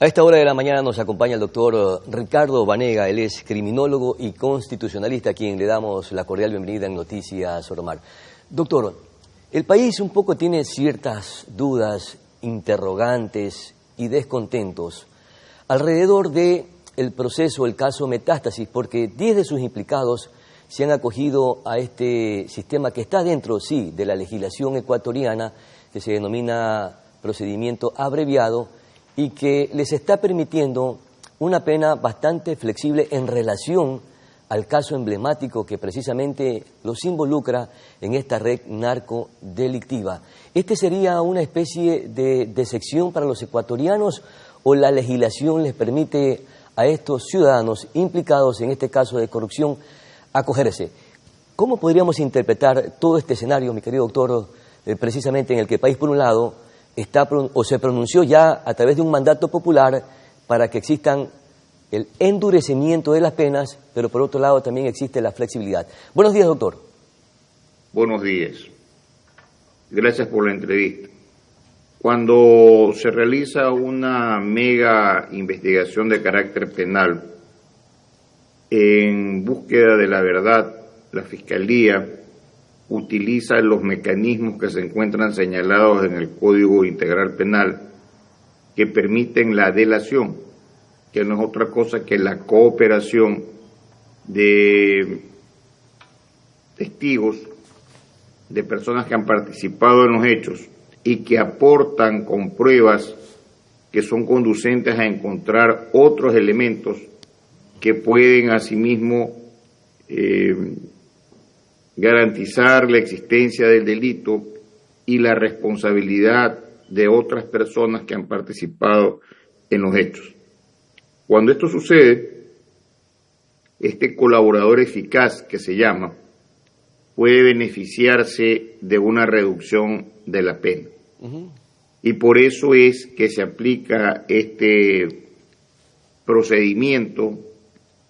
A esta hora de la mañana nos acompaña el doctor Ricardo Banega. Él es criminólogo y constitucionalista, a quien le damos la cordial bienvenida en Noticias Oromar. Doctor, el país un poco tiene ciertas dudas, interrogantes y descontentos alrededor del proceso, el caso Metástasis, porque 10 de sus implicados se han acogido a este sistema que está dentro, sí, de la legislación ecuatoriana, que se denomina procedimiento abreviado, y que les está permitiendo una pena bastante flexible en relación al caso emblemático que precisamente los involucra en esta red narcodelictiva. ¿Este sería una especie de decepción para los ecuatorianos o la legislación les permite a estos ciudadanos implicados en este caso de corrupción acogerse? ¿Cómo podríamos interpretar todo este escenario, mi querido doctor, precisamente en el que el país, por un lado, está o se pronunció ya a través de un mandato popular para que existan el endurecimiento de las penas, pero por otro lado también existe la flexibilidad? Buenos días, doctor. Buenos días. Gracias por la entrevista. Cuando se realiza una mega investigación de carácter penal en búsqueda de la verdad, la Fiscalía utiliza los mecanismos que se encuentran señalados en el Código Integral Penal que permiten la delación, que no es otra cosa que la cooperación de testigos, de personas que han participado en los hechos y que aportan con pruebas que son conducentes a encontrar otros elementos que pueden asimismo garantizar la existencia del delito y la responsabilidad de otras personas que han participado en los hechos. Cuando esto sucede, este colaborador eficaz, que se llama, puede beneficiarse de una reducción de la pena. Y por eso es que se aplica este procedimiento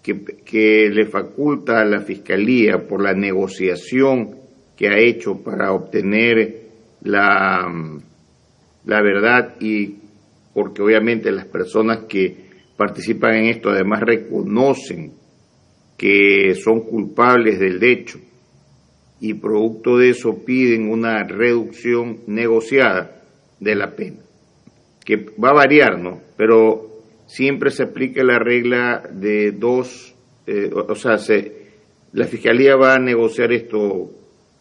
que le faculta a la Fiscalía por la negociación que ha hecho para obtener la verdad, y porque obviamente las personas que participan en esto además reconocen que son culpables del hecho y producto de eso piden una reducción negociada de la pena, que va a variar, ¿no? Pero siempre se aplica la regla de dos, la Fiscalía va a negociar esto,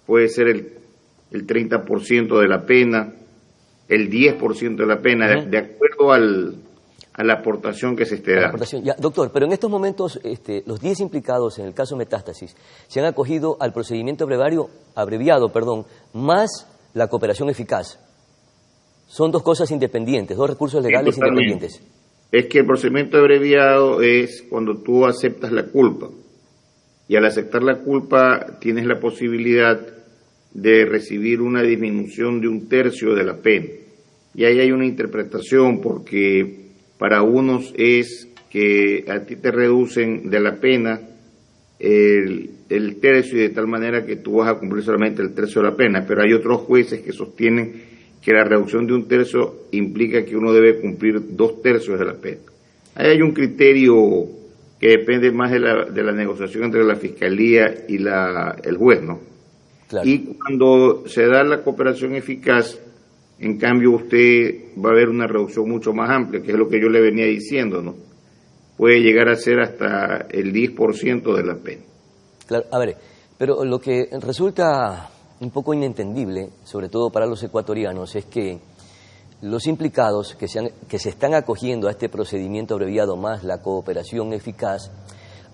puede ser el 30% de la pena, el 10% de la pena, de acuerdo a la aportación que se esté dando. Ya, doctor, pero en estos momentos los 10 implicados en el caso Metástasis se han acogido al procedimiento abreviado, más la cooperación eficaz. Son dos cosas independientes, dos recursos legales independientes. Es que el procedimiento abreviado es cuando tú aceptas la culpa, y al aceptar la culpa tienes la posibilidad de recibir una disminución de 1/3 de la pena. Y ahí hay una interpretación, porque para unos es que a ti te reducen de la pena el tercio, y de tal manera que tú vas a cumplir solamente el 1/3 de la pena, pero hay otros jueces que sostienen que la reducción de 1/3 implica que uno debe cumplir 2/3 de la pena. Ahí hay un criterio que depende más de la negociación entre la Fiscalía y el juez, ¿no? Claro. Y cuando se da la cooperación eficaz, en cambio usted va a ver una reducción mucho más amplia, que es lo que yo le venía diciendo, ¿no? Puede llegar a ser hasta el 10% de la pena. Claro, a ver, pero lo que resulta un poco inentendible, sobre todo para los ecuatorianos, es que los implicados que se están acogiendo a este procedimiento abreviado más la cooperación eficaz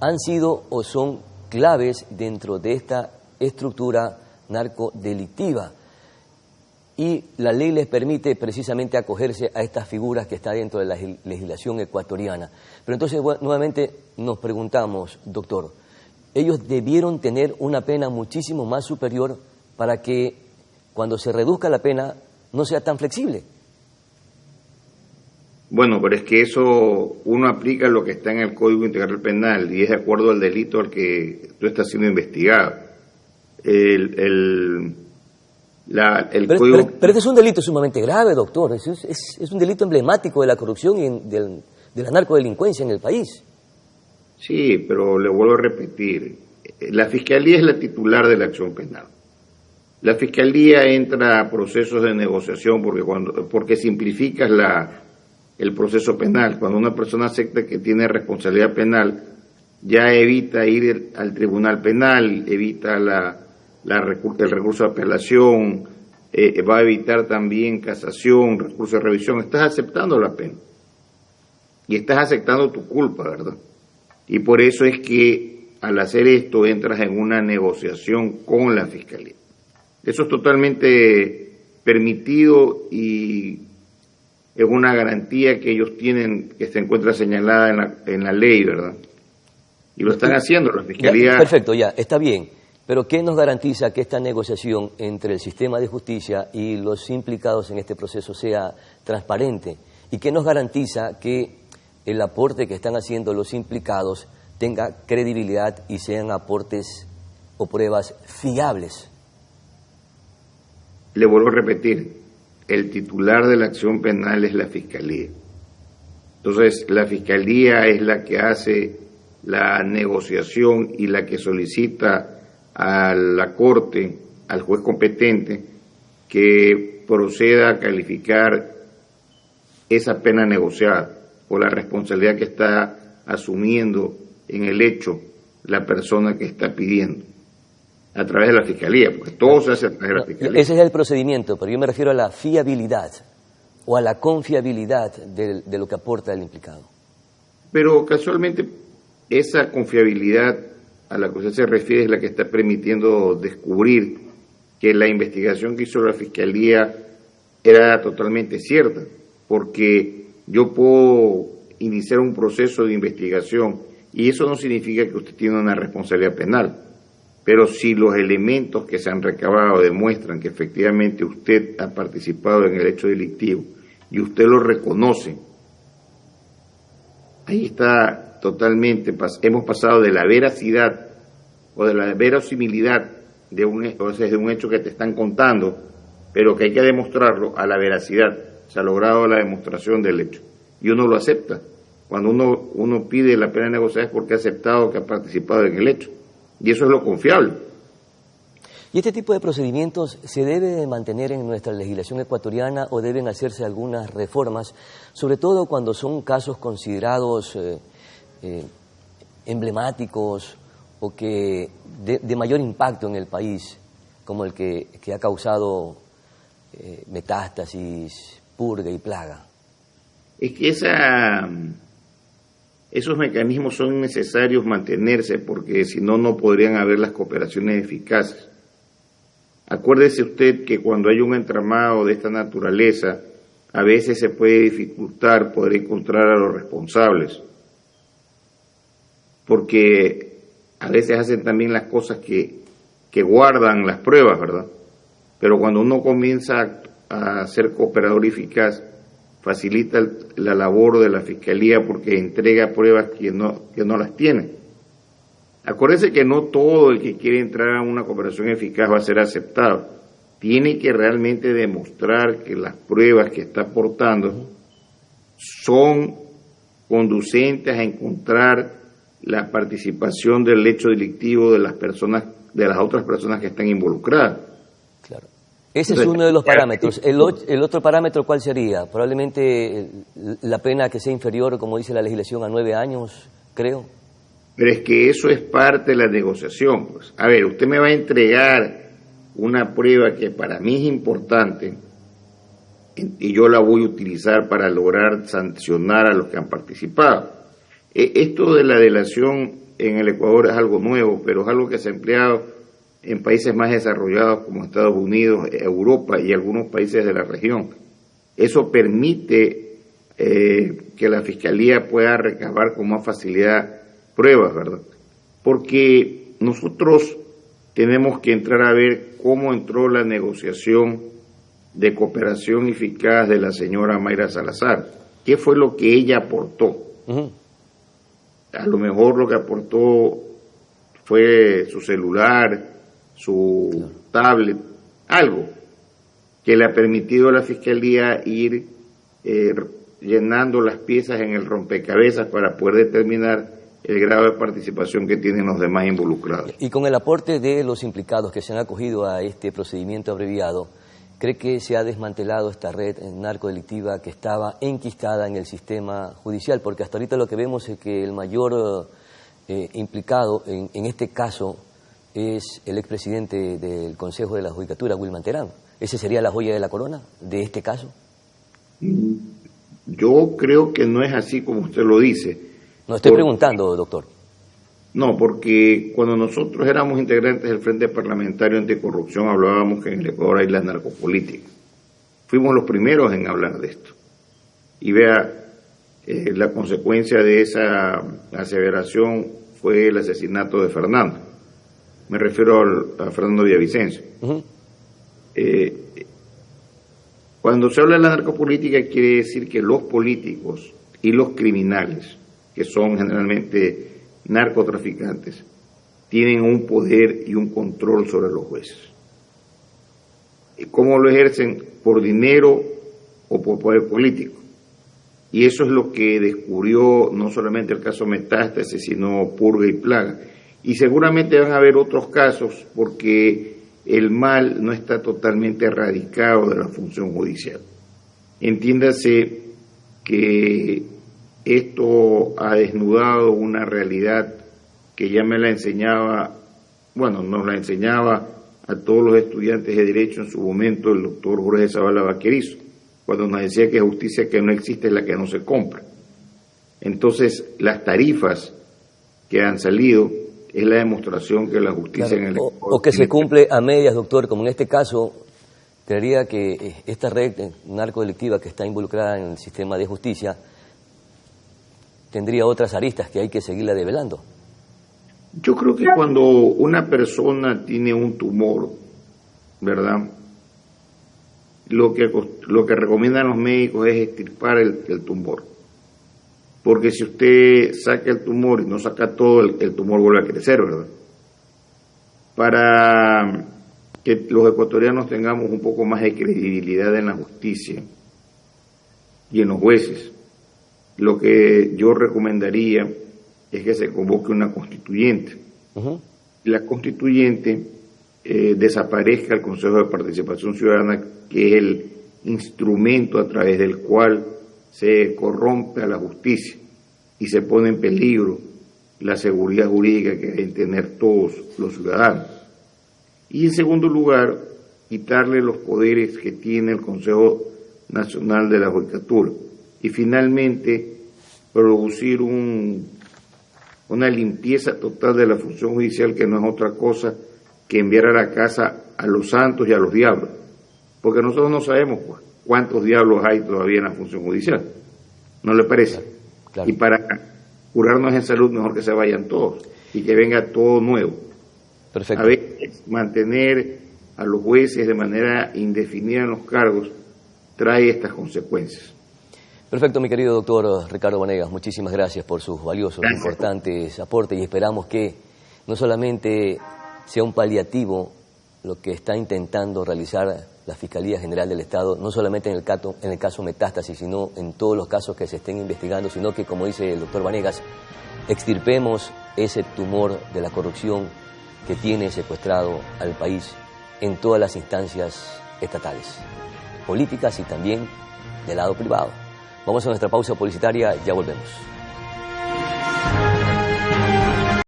han sido o son claves dentro de esta estructura narcodelictiva, y la ley les permite precisamente acogerse a estas figuras que está dentro de la legislación ecuatoriana. Pero entonces, nuevamente nos preguntamos, doctor, ellos debieron tener una pena muchísimo más superior para que cuando se reduzca la pena no sea tan flexible. Bueno, pero es que eso uno aplica lo que está en el Código Integral Penal y es de acuerdo al delito al que tú estás siendo investigado. Pero este es un delito sumamente grave, doctor. Es un delito emblemático de la corrupción y de la narcodelincuencia en el país. Sí, pero le vuelvo a repetir. La Fiscalía es la titular de la acción penal. La Fiscalía entra a procesos de negociación porque simplificas el proceso penal. Cuando una persona acepta que tiene responsabilidad penal, ya evita ir al tribunal penal, evita el recurso de apelación, va a evitar también casación, recurso de revisión. Estás aceptando la pena y estás aceptando tu culpa, ¿verdad? Y por eso es que al hacer esto entras en una negociación con la Fiscalía. Eso es totalmente permitido y es una garantía que ellos tienen, que se encuentra señalada en la ley, ¿verdad? Y lo están haciendo, la Fiscalía... Ya, perfecto, ya, está bien. Pero ¿qué nos garantiza que esta negociación entre el sistema de justicia y los implicados en este proceso sea transparente? ¿Y qué nos garantiza que el aporte que están haciendo los implicados tenga credibilidad y sean aportes o pruebas fiables? Le vuelvo a repetir, el titular de la acción penal es la Fiscalía. Entonces, la Fiscalía es la que hace la negociación y la que solicita a la Corte, al juez competente, que proceda a calificar esa pena negociada o la responsabilidad que está asumiendo en el hecho la persona que está pidiendo, a través de la Fiscalía, porque todo se hace a través de la Fiscalía. Ese es el procedimiento, pero yo me refiero a la fiabilidad o a la confiabilidad de lo que aporta el implicado. Pero casualmente esa confiabilidad a la que usted se refiere es la que está permitiendo descubrir que la investigación que hizo la Fiscalía era totalmente cierta, porque yo puedo iniciar un proceso de investigación y eso no significa que usted tiene una responsabilidad penal, pero si los elementos que se han recabado demuestran que efectivamente usted ha participado en el hecho delictivo y usted lo reconoce, ahí está totalmente, hemos pasado de la veracidad o de la verosimilidad de un hecho que te están contando, pero que hay que demostrarlo, a la veracidad. Se ha logrado la demostración del hecho y uno lo acepta. Cuando uno pide la pena negociada es porque ha aceptado que ha participado en el hecho, y eso es lo confiable. ¿Y este tipo de procedimientos se debe de mantener en nuestra legislación ecuatoriana o deben hacerse algunas reformas, sobre todo cuando son casos considerados emblemáticos o que de mayor impacto en el país, como el que ha causado metástasis, purga y plaga? Es que esos mecanismos son necesarios mantenerse, porque si no, no podrían haber las cooperaciones eficaces. Acuérdese usted que cuando hay un entramado de esta naturaleza, a veces se puede dificultar poder encontrar a los responsables, porque a veces hacen también las cosas que guardan las pruebas, ¿verdad? Pero cuando uno comienza a ser cooperador eficaz, facilita la labor de la Fiscalía porque entrega pruebas que no las tiene. Acuérdense que no todo el que quiere entrar a una cooperación eficaz va a ser aceptado. Tiene que realmente demostrar que las pruebas que está aportando son conducentes a encontrar la participación del hecho delictivo de las otras personas que están involucradas. Claro. Ese es uno de los parámetros. ¿El otro parámetro cuál sería? Probablemente la pena que sea inferior, como dice la legislación, a 9 años, creo. Pero es que eso es parte de la negociación, pues. A ver, usted me va a entregar una prueba que para mí es importante y yo la voy a utilizar para lograr sancionar a los que han participado. Esto de la delación en el Ecuador es algo nuevo, pero es algo que se ha empleado en países más desarrollados como Estados Unidos, Europa y algunos países de la región. Eso permite que la Fiscalía pueda recabar con más facilidad pruebas, ¿verdad? Porque nosotros tenemos que entrar a ver cómo entró la negociación de cooperación eficaz de la señora Mayra Salazar. ¿Qué fue lo que ella aportó? Uh-huh. A lo mejor lo que aportó fue su celular, su tablet, algo. que le ha permitido a la Fiscalía ir llenando las piezas en el rompecabezas para poder determinar el grado de participación que tienen los demás involucrados. Y con el aporte de los implicados que se han acogido a este procedimiento abreviado, ¿cree que se ha desmantelado esta red narcodelictiva que estaba enquistada en el sistema judicial? Porque hasta ahorita lo que vemos es que el mayor implicado en este caso es el expresidente del Consejo de la Judicatura, Wilman Terán. ¿Ese sería la joya de la corona de este caso? Yo creo que no es así como usted lo dice. No estoy preguntando, doctor. No, porque cuando nosotros éramos integrantes del Frente Parlamentario Anticorrupción hablábamos que en el Ecuador hay la narcopolítica. Fuimos los primeros en hablar de esto. Y vea, la consecuencia de esa aseveración fue el asesinato de Fernando. Me refiero a Fernando Villavicencio. Cuando se habla de la narcopolítica quiere decir que los políticos y los criminales, que son generalmente narcotraficantes, tienen un poder y un control sobre los jueces. ¿Cómo lo ejercen? Por dinero o por poder político. Y eso es lo que descubrió no solamente el caso Metástasis, sino Purga y Plaga. Y seguramente van a haber otros casos porque el mal no está totalmente erradicado de la función judicial. Entiéndase que esto ha desnudado una realidad que ya me la enseñaba, bueno, nos la enseñaba a todos los estudiantes de Derecho en su momento el doctor Jorge Zavala Vaquerizo, cuando nos decía que justicia que no existe es la que no se compra. Entonces, las tarifas que han salido es la demostración que la justicia en el Ecuador... O que se cumple a medias, doctor, como en este caso, creería que esta red narcodelictiva que está involucrada en el sistema de justicia tendría otras aristas que hay que seguirla develando. Yo creo que cuando una persona tiene un tumor, ¿verdad?, lo que recomiendan los médicos es extirpar el tumor. Porque si usted saca el tumor y no saca todo, el tumor vuelve a crecer, ¿verdad? Para que los ecuatorianos tengamos un poco más de credibilidad en la justicia y en los jueces, lo que yo recomendaría es que se convoque una constituyente. La constituyente desaparezca el Consejo de Participación Ciudadana, que es el instrumento a través del cual se corrompe a la justicia y se pone en peligro la seguridad jurídica que deben tener todos los ciudadanos. Y en segundo lugar, quitarle los poderes que tiene el Consejo Nacional de la Judicatura. Y finalmente, producir una limpieza total de la función judicial, que no es otra cosa que enviar a la casa a los santos y a los diablos. Porque nosotros no sabemos cuántos diablos hay todavía en la función judicial. ¿No le parece? Claro. Y para curarnos en salud, mejor que se vayan todos y que venga todo nuevo. Perfecto. A veces mantener a los jueces de manera indefinida en los cargos trae estas consecuencias. Perfecto, mi querido doctor Ricardo Vanegas, muchísimas gracias por sus valiosos, importantes aportes y esperamos que no solamente sea un paliativo lo que está intentando realizar la Fiscalía General del Estado, no solamente en el caso Metástasis, sino en todos los casos que se estén investigando, sino que, como dice el doctor Vanegas, extirpemos ese tumor de la corrupción que tiene secuestrado al país en todas las instancias estatales, políticas y también del lado privado. Vamos a nuestra pausa publicitaria, ya volvemos.